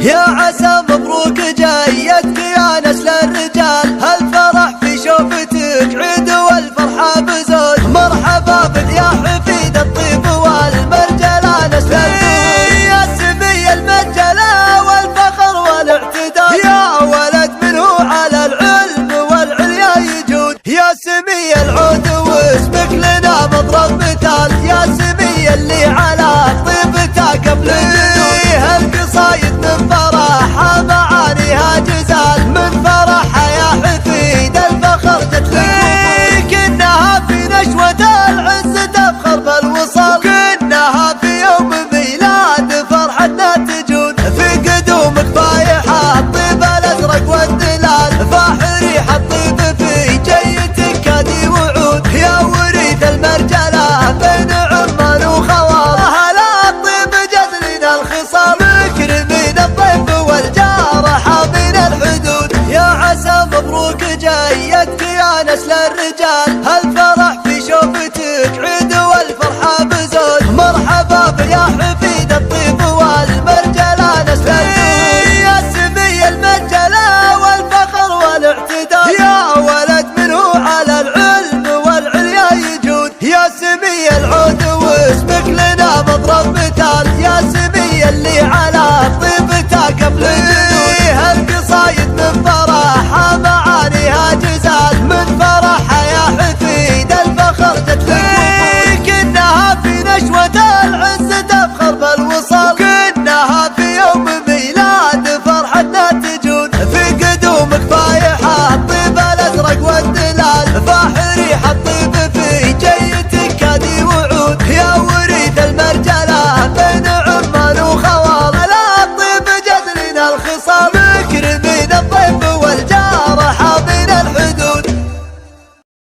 يا عسى مبروك جايتك يا نسل الرجال، هالفرح في شوفتك عيد والفرحة بزود. مرحبا بك يا حفيد الطيب والمرجلة نسل الجود، يا سمي المجلة والفخر والاعتدال، يا ولد منه على العلم والعليا يجود. يا سمي العود واسمك لنا مضرب مثال، يا سمي اللي على طيبته قبل الجدود. هالقصايد من فرحها معانيها جزال، من فرحها يا حفيد الفخر جت لك. كنها في نشوة العز تفخر بالوصال، كنها في يوم ميلاد فرحتنا تجود. في قدومك فايحة الطيب الازرق والدلال، فاح ريح الطيب في جيتك كادي وعود. يا وريث المرجلة بين عمان وخوال، هلا الطيب جزلنا الخصال، مكرمين الضيف والجار حامين الحدود. يا عسى مبروك جايتك يا نسل الرجال، هالفرح في شوفتك عيد والفرحة بزود. مرحبا بك يا حفيد الطيب والمرجلة نسل الجود، يا سمي المجلة والفخر والاعتدال، يا ولد منه على العلم والعليا يجود. يا سمي العود واسمك لنا مضرب مثال، يا سمي اللي على طيبته قبل الجدود. هالقصايد من فرحها معانيها جزال، من فرحها يا حفيد الفخر جت لك. كنها في نشوة العز تفخر بالوصال، كنها في يوم ميلاد فرحتنا تجود. في قدومك فايحة الطيب الازرق والدلال، فاح ريح الطيب في جيتك كادي وعود. يا وريث المرجلة بين عمان وخوال، لا الطيب جزلنا الخصال،